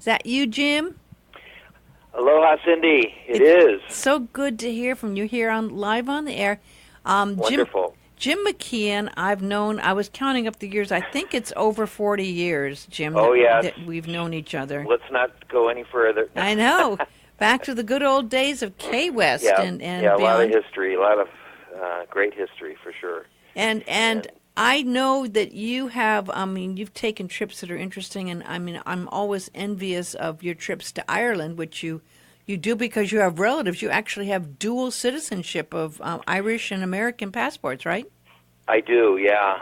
Is that you, Jim? Aloha, Cindy. It It's is. so good to hear from you here on live on the air. Jim Wonderful. Jim McKeon, I've known. I was counting up the years. I think it's over 40 years, Jim, Oh, yes. that we've known each other. Let's not go any further. I know. Back to the good old days of Key West Yeah, and yeah, a lot of beyond. history, a lot of great history for sure. And I know that you have, I mean, you've taken trips that are interesting, and I mean, I'm always envious of your trips to Ireland, which you do because you have relatives. You actually have dual citizenship of Irish and American passports, right? I do, yeah.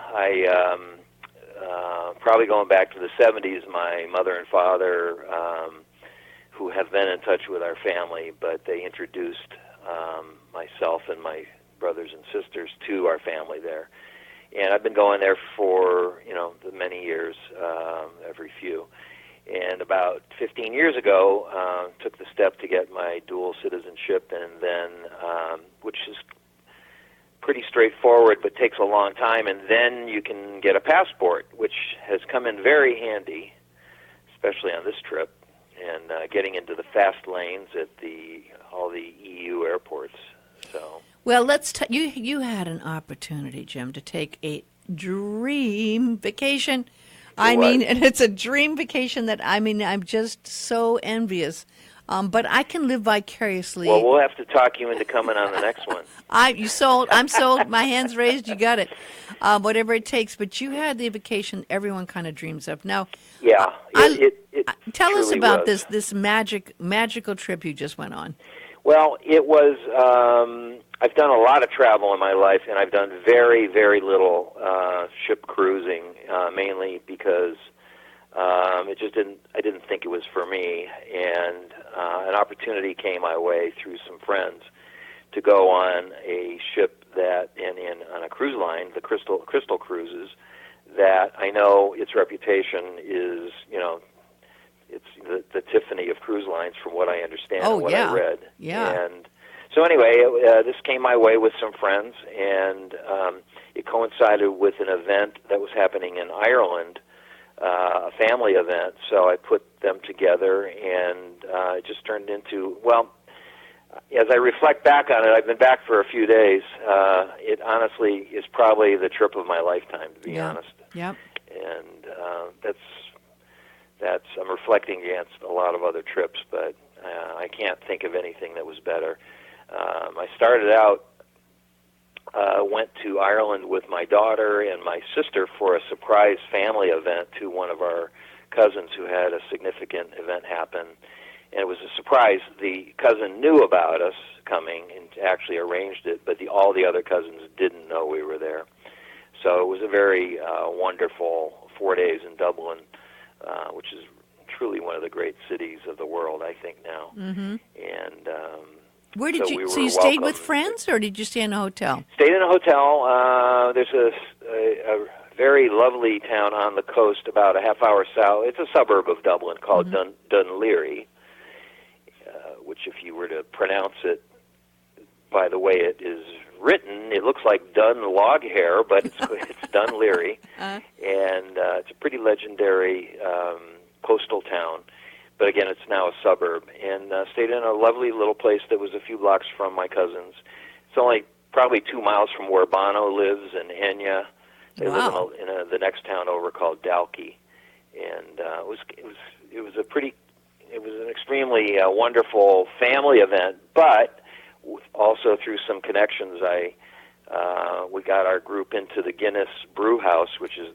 Probably going back to the 70s, my mother and father, who have been in touch with our family, but they introduced myself and my brothers and sisters to our family there. And I've been going there for, the many years, every few. And about 15 years ago, took the step to get my dual citizenship, and then, which is pretty straightforward but takes a long time, and then you can get a passport, which has come in very handy, especially on this trip, and getting into the fast lanes at all the EU airports. So. Well, you had an opportunity, Jim, to take a dream vacation. I mean, and it's a dream vacation that, I mean, I'm just so envious. But I can live vicariously. Well, we'll have to talk you into coming on the next one. I'm sold. My hand's raised. You got it. Whatever it takes. But you had the vacation everyone kind of dreams of. Now, yeah, tell us about was. this magical trip you just went on. Well, it was. I've done a lot of travel in my life, and I've done very, very little ship cruising, mainly because I didn't think it was for me, and an opportunity came my way through some friends to go on a ship on a cruise line, the Crystal Cruises, that I know its reputation is, it's the Tiffany of cruise lines from what I understand and what I read. Yeah. And so anyway, this came my way with some friends, and it coincided with an event that was happening in Ireland, a family event, so I put them together, and it just turned into, well, as I reflect back on it, I've been back for a few days. It honestly is probably the trip of my lifetime, to be honest. Yep. And that's I'm reflecting against a lot of other trips, but I can't think of anything that was better. I started out, went to Ireland with my daughter and my sister for a surprise family event to one of our cousins who had a significant event happen. And it was a surprise. The cousin knew about us coming and actually arranged it, but all the other cousins didn't know we were there. So it was a very wonderful 4 days in Dublin, which is truly one of the great cities of the world, I think, now. Mm-hmm. And where did you? So you stayed with friends, or did you stay in a hotel? Stayed in a hotel. There's a very lovely town on the coast, about a half hour south. It's a suburb of Dublin called Dunleary, which, if you were to pronounce it by the way it is written, it looks like Dun log hair, but it's Dunleary, and it's a pretty legendary coastal town. But again, it's now a suburb, and stayed in a lovely little place that was a few blocks from my cousins. It's only probably 2 miles from where Bono lives and Enya. They live in the next town over called Dalkey, and it was an extremely wonderful family event. But also through some connections, we got our group into the Guinness Brew House, which is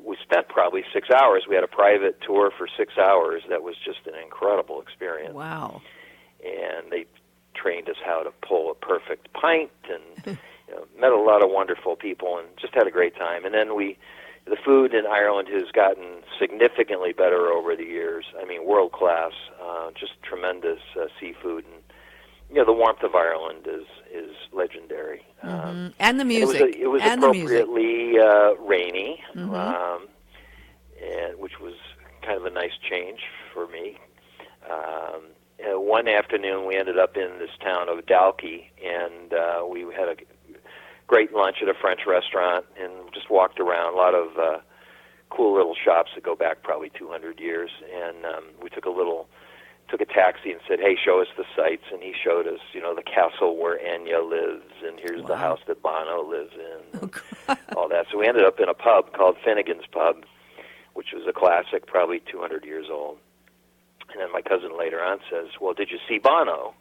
we spent probably 6 hours. We had a private tour for 6 hours. That was just an incredible experience. Wow. And they trained us how to pull a perfect pint, and met a lot of wonderful people, and just had a great time. And then the food in Ireland has gotten significantly better over the years. I mean, world class, just tremendous seafood, and the warmth of Ireland is legendary. And the music. It was appropriately rainy, and which was kind of a nice change for me. One afternoon, we ended up in this town of Dalkey, and we had a great lunch at a French restaurant and just walked around. A lot of cool little shops that go back probably 200 years. And we took a taxi and said, hey, show us the sights. And he showed us, the castle where Enya lives, and here's the house that Bono lives in, all that. So we ended up in a pub called Finnegan's Pub, which was a classic, probably 200 years old. And then my cousin later on says, well, did you see Bono?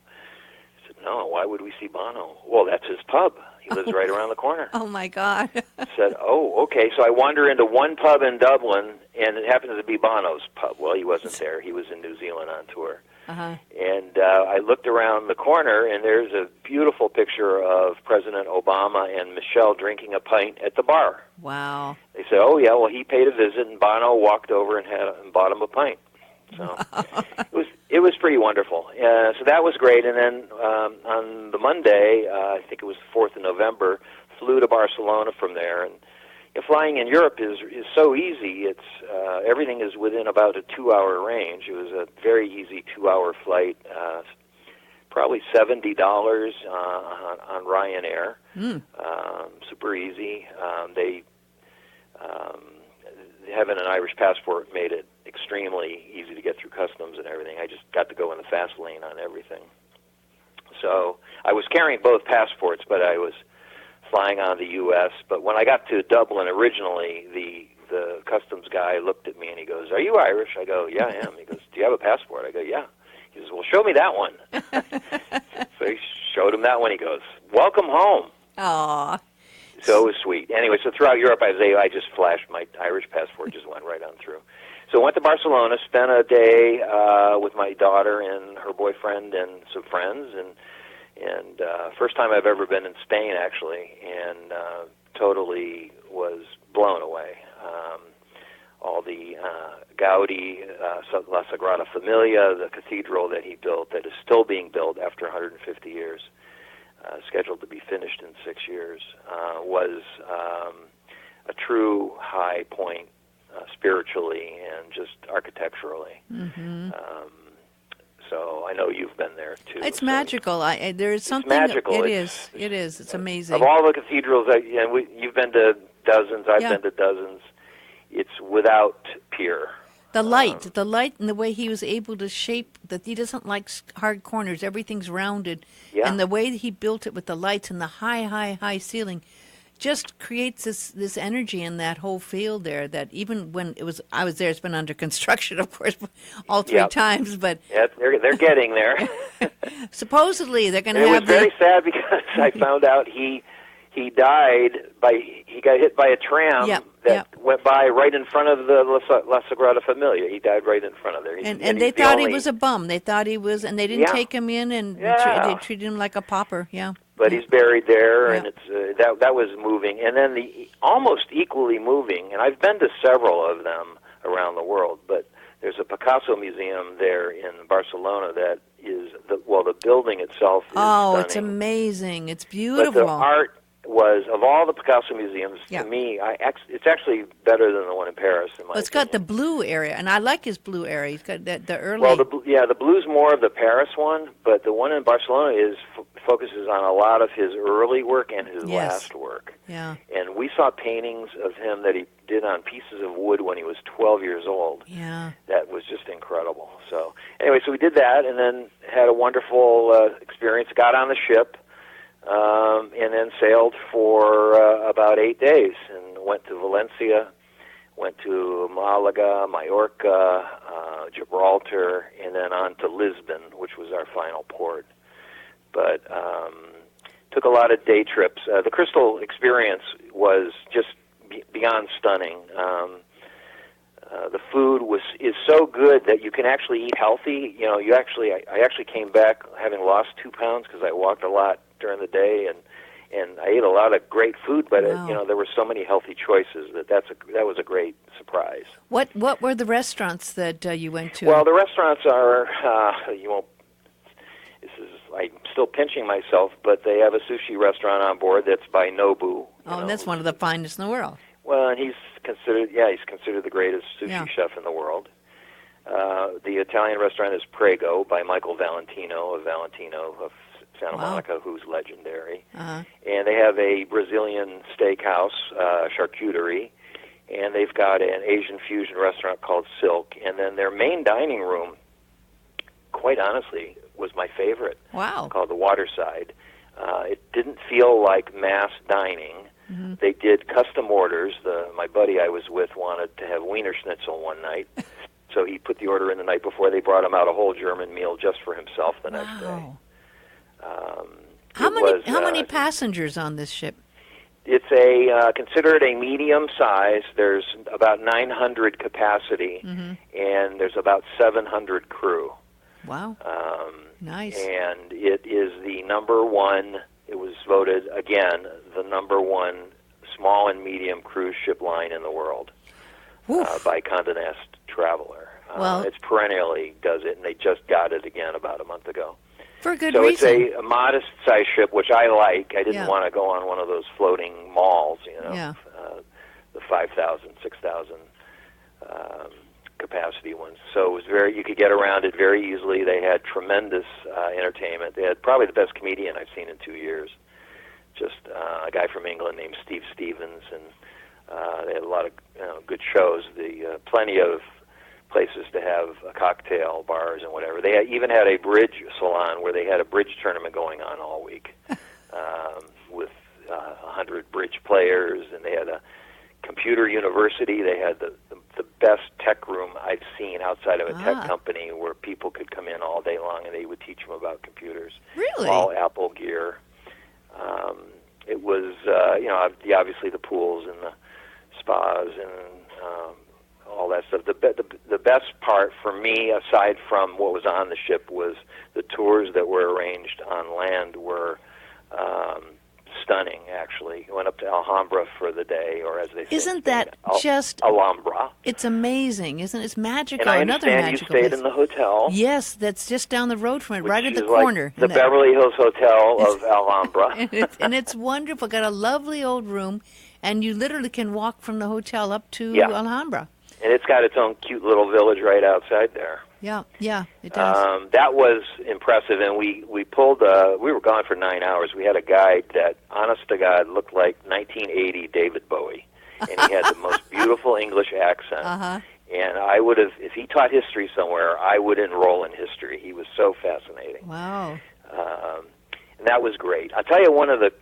I said, no, why would we see Bono? Well, that's his pub. He lives right around the corner. Oh, my God. I said, oh, okay. So I wander into one pub in Dublin, and it happens to be Bono's pub. Well, he wasn't there. He was in New Zealand on tour. Uh-huh. And I looked around the corner, and there's a beautiful picture of President Obama and Michelle drinking a pint at the bar. Wow. They said, oh, yeah, well, he paid a visit, and Bono walked over and bought him a pint. So it was pretty wonderful. So that was great. And then on the Monday, I think it was the 4th of November, flew to Barcelona from there. And flying in Europe is so easy. It's everything is within about a 2-hour range. It was a very easy 2-hour flight, probably $70 on Ryanair. Super easy. Having an Irish passport made it extremely easy to get through customs and everything. I just got to go in the fast lane on everything. So I was carrying both passports, but I was flying on the U.S. But when I got to Dublin originally, the customs guy looked at me and he goes, are you Irish? I go, yeah, I am. He goes, do you have a passport? I go, yeah. He says, well, show me that one. So he showed him that one. He goes, welcome home. Aw. So it was sweet. Anyway, so throughout Europe, I just flashed my Irish passport, just went right on through. So I went to Barcelona, spent a day with my daughter and her boyfriend and some friends, and first time I've ever been in Spain, actually, and totally was blown away. All the Gaudi, La Sagrada Familia, the cathedral that he built that is still being built after 150 years, scheduled to be finished in 6 years, was a true high point spiritually and just architecturally. Mm-hmm. So I know you've been there too. It's so magical. There is something. It's magical. It is. It's amazing. Of all the cathedrals, you've been to dozens. I've been to dozens. It's without peer. The light, and the way he was able to shape that. He doesn't like hard corners. Everything's rounded, and the way that he built it with the lights and the high ceiling, just creates this energy in that whole field there. That even when I was there, it's been under construction, of course, all three times. But they're getting there. Supposedly, they're going to have. It was very sad because I found out he died he got hit by a tram that went by right in front of the La Sagrada Familia. He died right in front of there. And they thought he was a bum. They thought he was, and they didn't take him in, and they treated him like a pauper. Yeah. But he's buried there, and it's that was moving. And then the almost equally moving, and I've been to several of them around the world, but there's a Picasso museum there in Barcelona that is the building itself is stunning. It's amazing. It's beautiful. But the art was, of all the Picasso museums, to me, it's actually better than the one in Paris. It's got the blue area, and I like his blue area. He's got the early. Well, the blue's more of the Paris one, but the one in Barcelona focuses on a lot of his early work and his last work. Yeah. And we saw paintings of him that he did on pieces of wood when he was 12 years old. Yeah. That was just incredible. So anyway, so we did that, and then had a wonderful experience. Got on the ship. And then sailed for about 8 days and went to Valencia, went to Malaga, Mallorca, Gibraltar, and then on to Lisbon, which was our final port. But took a lot of day trips. The Crystal experience was just beyond stunning. The food is so good that you can actually eat healthy. I actually came back having lost 2 pounds because I walked a lot during the day, and I ate a lot of great food, but there were so many healthy choices that was a great surprise. What were the restaurants that you went to? Well, the restaurants are I'm still pinching myself, but they have a sushi restaurant on board that's by Nobu. And that's one of the finest in the world. Well, and he's considered the greatest sushi chef in the world. The Italian restaurant is Prego by Michael Valentino of Santa Monica, who's legendary. And they have a Brazilian steakhouse, charcuterie, and they've got an Asian fusion restaurant called Silk, and then their main dining room, quite honestly, was my favorite. Wow. Called the Waterside. It didn't feel like mass dining. Mm-hmm. They did custom orders. My buddy I was with wanted to have Wiener Schnitzel one night, so he put the order in the night before. They brought him out a whole German meal just for himself the next day. How many passengers on this ship? It's considered a medium size. There's about 900 capacity, and there's about 700 crew. Wow. Nice. And it is the number one, it was voted, again, the number one small and medium cruise ship line in the world by Condé Nast Traveler. Well, it's perennially does it, and they just got it again about a month ago. For good so reason. So it's a modest-sized ship, which I like. I didn't want to go on one of those floating malls, the 5,000, 6,000 capacity ones. So it was you could get around it very easily. They had tremendous entertainment. They had probably the best comedian I've seen in 2 years. Just a guy from England named Steve Stevens, and they had a lot of good shows. Plenty of places to have cocktail bars and whatever. They even had a bridge salon where they had a bridge tournament going on all week with 100 bridge players, and they had a computer university. They had the best tech room I've seen outside of a tech company, where people could come in all day long and they would teach them about computers. Really? All Apple gear. It was, obviously the pools and the spas and all that stuff. The best part for me, aside from what was on the ship, was the tours that were arranged on land were stunning, actually. Went up to Alhambra for the day, or as they say. Isn't that just... Alhambra. It's amazing, isn't it? It's magical. And I Another understand you stayed in the hotel. Yes, that's just down the road from it, right at the corner. Like the Beverly Hills Hotel of Alhambra. and it's wonderful. Got a lovely old room, and you literally can walk from the hotel up to Alhambra. And it's got its own cute little village right outside there. Yeah, it does. That was impressive, and we pulled. We were gone for 9 hours. We had a guide that, honest to God, looked like 1980 David Bowie, and he had the most beautiful English accent. And I would have, if he taught history somewhere, I would enroll in history. He was so fascinating. Wow. And that was great. I'll tell you one of the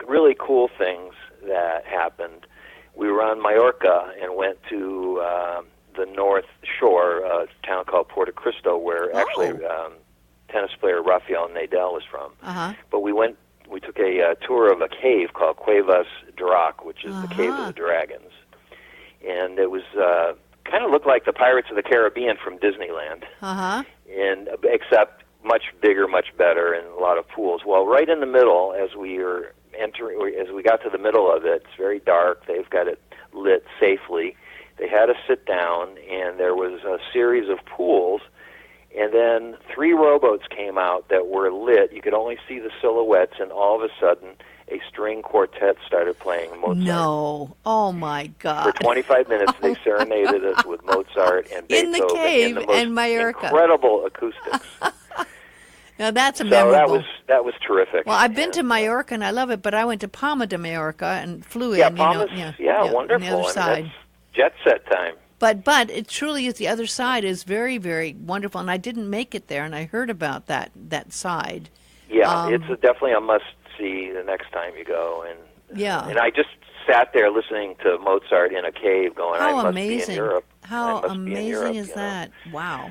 really cool things that happened. We were on Mallorca and went to the North Shore, a town called Puerto Cristo, where actually tennis player Rafael Nadal is from. But we took a tour of a cave called Cuevas Drac, which is the Cave of the Dragons. And it was kind of looked like the Pirates of the Caribbean from Disneyland. And except much bigger, much better, and a lot of pools. Well, right in the middle, as we got to the middle of it, it's very dark. They've got it lit safely. They had us sit down, and there was a series of pools, and then 3 rowboats came out that were lit. You could only see the silhouettes, and all of a sudden, a string quartet started playing Mozart. No. Oh, my God. For 25 minutes, they serenaded us with Mozart and Beethoven. In the cave in the most in Mallorca. Incredible acoustics. Now, that's memorable. That was terrific. Well, I've been to Mallorca, and I love it, but I went to Palma de Mallorca and flew in. Palma's, wonderful. On the other side. That's jet set time. But it truly is. The other side is very, very wonderful, and I didn't make it there, and I heard about that side. Yeah, it's definitely a must-see the next time you go. And I just sat there listening to Mozart in a cave going, I must be in Europe. How amazing is that? Wow.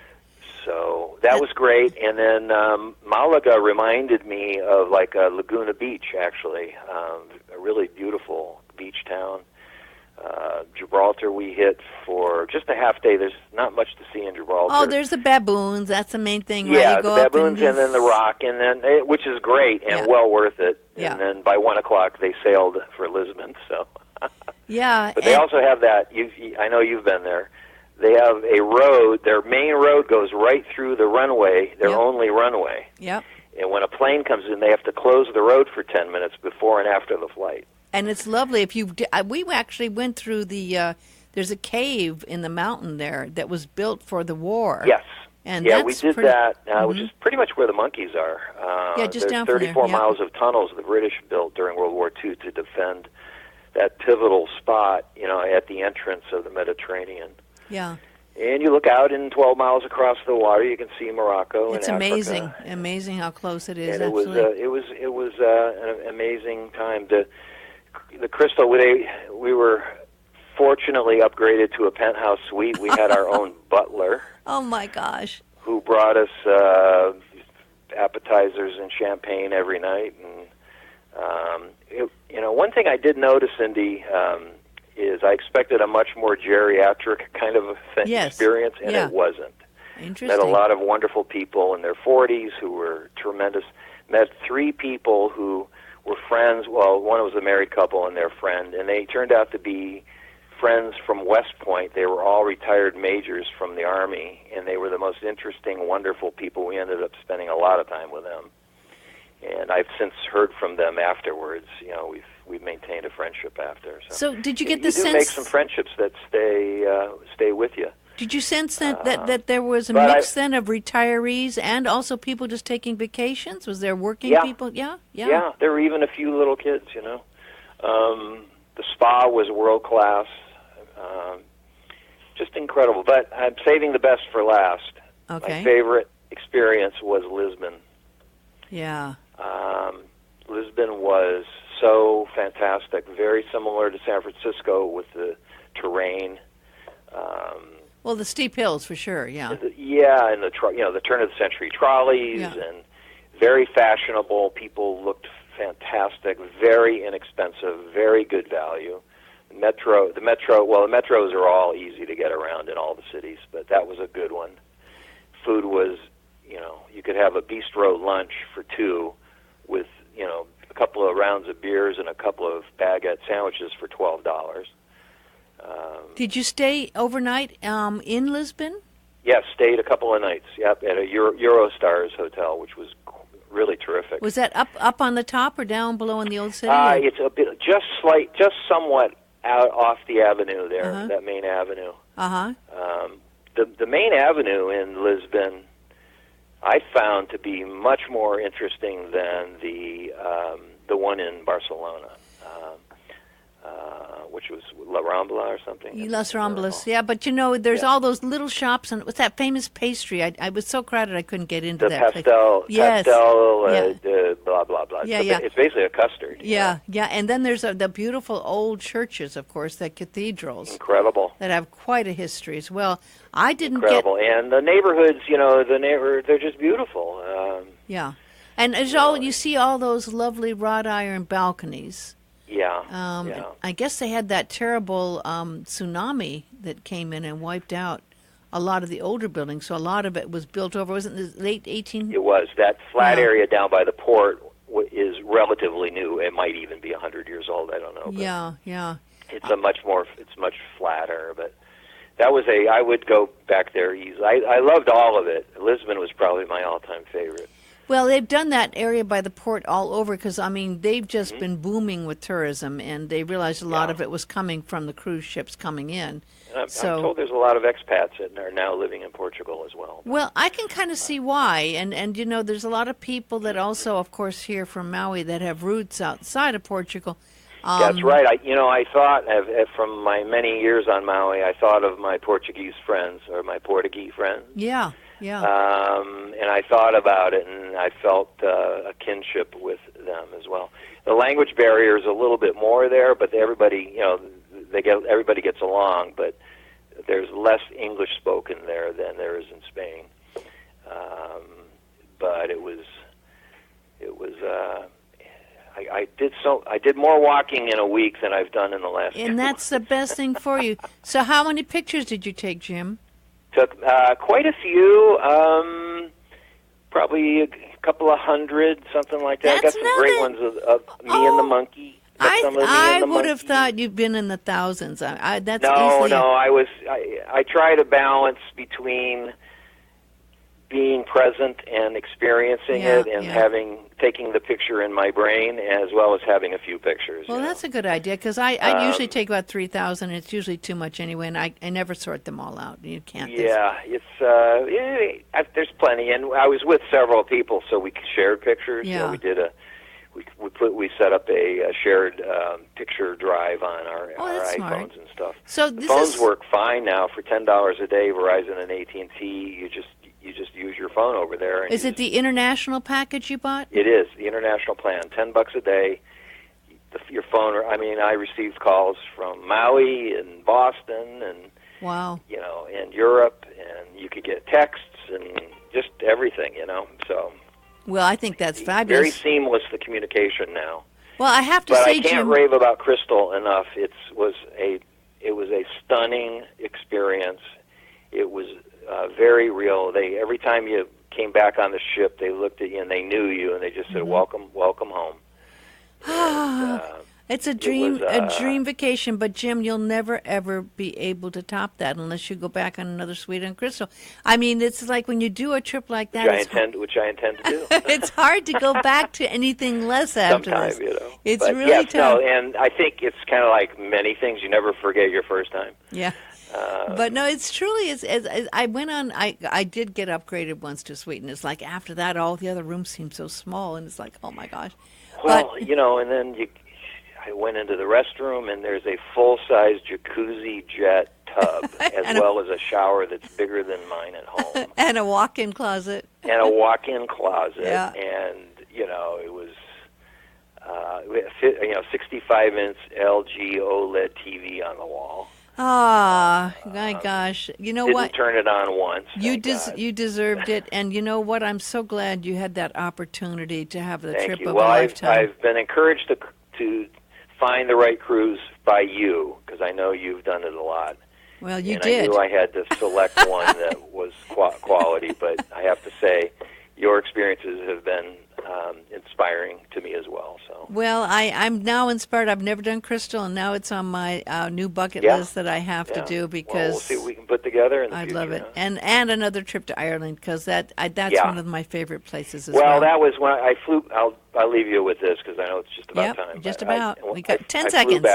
So that was great. And then Malaga reminded me of like Laguna Beach, actually, a really beautiful beach town. Gibraltar we hit for just a half day. There's not much to see in Gibraltar. Oh, there's the baboons. That's the main thing. Yeah, right? the baboons and then the rock, and then which is great and well worth it. Yeah. And then by 1 o'clock they sailed for Lisbon. So yeah, but they also have that. I know you've been there. They have a road. Their main road goes right through the runway. Their only runway. Yep. And when a plane comes in, they have to close the road for 10 minutes before and after the flight. And it's lovely. We actually went through the. There's a cave in the mountain there that was built for the war. Yes. And we did that, which is pretty much where the monkeys are. Just there's down from there. 34 miles of tunnels the British built during World War II to defend that pivotal spot, at the entrance of the Mediterranean. Yeah. And you look out, and 12 miles across the water, you can see Morocco. It's and amazing, Africa. amazing how close it is. And it actually. was an amazing time. The Crystal, we were fortunately upgraded to a penthouse suite. We had our own butler. Oh my gosh! Who brought us appetizers and champagne every night. And one thing I did notice, Cindy, is I expected a much more geriatric kind of experience, and it wasn't. Interesting. Met a lot of wonderful people in their 40s who were tremendous. Met 3 people who were friends. Well, one was a married couple and their friend, and they turned out to be friends from West Point. They were all retired majors from the Army, and they were the most interesting, wonderful people. We ended up spending a lot of time with them. And I've since heard from them afterwards. We've maintained a friendship after. So did you get the sense? You do make some friendships that stay with you. Did you sense that there was a mix then of retirees and also people just taking vacations? Was there working people? Yeah. Yeah, there were even a few little kids. The spa was world class, just incredible. But I'm saving the best for last. Okay. My favorite experience was Lisbon. Yeah. Lisbon was so fantastic, very similar to San Francisco with the terrain. Well, the steep hills for sure, yeah. And the turn of the century trolleys, and very fashionable. People looked fantastic, very inexpensive, very good value. The metros are all easy to get around in all the cities, but that was a good one. Food was, you could have a bistro lunch for 2 with, a couple of rounds of beers and a couple of baguette sandwiches for $12. Did you stay overnight in Lisbon? Yes, stayed a couple of nights. Yep, at a Eurostars hotel, which was really terrific. Was that up on the top or down below in the old city? It's a bit, just somewhat out off the avenue there, that main avenue. The main avenue in Lisbon, I found to be much more interesting than the one in Barcelona. Which was La Rambla or something. Las Ramblas, yeah. But there's all those little shops, and what's that famous pastry? I was so crowded I couldn't get into that pastel, place. Yes. Blah blah blah. Yeah, It's basically a custard. Yeah. And then there's the beautiful old churches, of course, the cathedrals. Incredible. That have quite a history as well. I didn't Incredible. And the neighborhoods, they're just beautiful. Yeah, and you see all those lovely wrought iron balconies. Yeah. I guess they had that terrible tsunami that came in and wiped out a lot of the older buildings. So a lot of it was built over. Wasn't it the late 18? It was. That flat area down by the port is relatively new. It might even be 100 years old. I don't know. Yeah. It's much flatter. But that was I would go back there easily. I loved all of it. Lisbon was probably my all-time favorite. Well, they've done that area by the port all over because, they've just been booming with tourism, and they realized a lot of it was coming from the cruise ships coming in. And I'm told there's a lot of expats that are now living in Portugal as well. Well, I can kind of see why, and there's a lot of people that also, of course, here from Maui that have roots outside of Portugal. That's right. I thought from my many years on Maui, I thought of my Portuguese friends or my Portuguese friends. Yeah. And I thought about it, and I felt a kinship with them as well. The language barrier is a little bit more there, but everybody, everybody gets along. But there's less English spoken there than there is in Spain. But it was. I did more walking in a week than I've done in the last. And that's the best thing for you. So, how many pictures did you take, Jim? Took quite a few, probably a couple of hundred, something like that. That's I got some great ones of me and the monkey. I would have thought you'd been in the thousands. That's no. I try to balance between being present and experiencing it, and taking the picture in my brain as well as having a few pictures. Well, that's a good idea because I usually take about 3,000. It's usually too much anyway, and I never sort them all out. You can't. Yeah, there's plenty, and I was with several people, so we shared pictures. Yeah. So we set up a shared picture drive on our that's iPhones smart. and stuff. So the phones work fine now for $10 a day. Verizon and AT&T, you just use your phone over there. And is it the international package you bought? It is the international plan, $10 a day. Your phone. I mean, I received calls from Maui and Boston and wow, and Europe, and you could get texts and just everything, So well, I think that's fabulous. Very seamless the communication now. Well, I have to say, say, I can't Jim, rave about Crystal enough. It was a stunning experience. It was very real. Every time you came back on the ship, they looked at you and they knew you, and they just said, "Welcome, welcome home." And, it's a dream, a dream vacation. But Jim, you'll never ever be able to top that unless you go back on another Sweet on Crystal. I mean, it's like when you do a trip like that, which I intend to do. It's hard to go back to anything less after Sometime, this. It's but really yes, tough. No, and I think it's kind of like many things. You never forget your first time. Yeah. But no, it's truly, as I went on, I did get upgraded once to Suite, and it's like after that, all the other rooms seem so small, and it's like, oh my gosh. Well, and then I went into the restroom, and there's a full-size jacuzzi jet tub, as well as a shower that's bigger than mine at home. And a walk-in closet. And a walk-in closet. Yeah. And, it was, 65-inch LG OLED TV on the wall. Ah, my gosh. You know what? Didn't turn it on once. You deserved it. And you know what? I'm so glad you had that opportunity to have the trip of a Well, lifetime. I've been encouraged to find the right cruise by you, because I know you've done it a lot. Well, you and did. I knew I had to select one that was quality, but I have to say your experiences have been inspiring to me as well. So. Well, I'm now inspired. I've never done Crystal, and now it's on my new bucket list that I have to do because we'll see what we can put together in the I'd future. love it, and another trip to Ireland because that's one of my favorite places as well. Well, that was when I flew. I'll leave you with this because I know it's just about time. Just about. We got 10 seconds.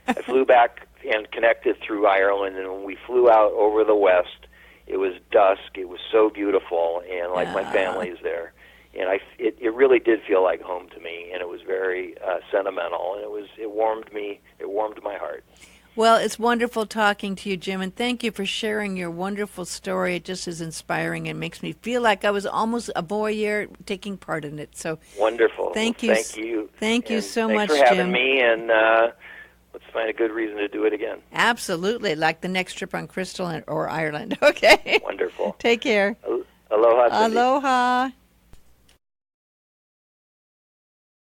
I flew back and connected through Ireland, and when we flew out over the west, it was dusk. It was so beautiful, and my family is there. And it really did feel like home to me, and it was very sentimental, and it warmed me. It warmed my heart. Well, it's wonderful talking to you, Jim, and thank you for sharing your wonderful story. It just is inspiring and makes me feel like I was almost a voyeur taking part in it. So wonderful. Thank you. Thank you so much, Jim. Thanks for having me, and let's find a good reason to do it again. Absolutely, like the next trip on Crystal or Ireland. Okay. Wonderful. Take care. Aloha. Cindy. Aloha.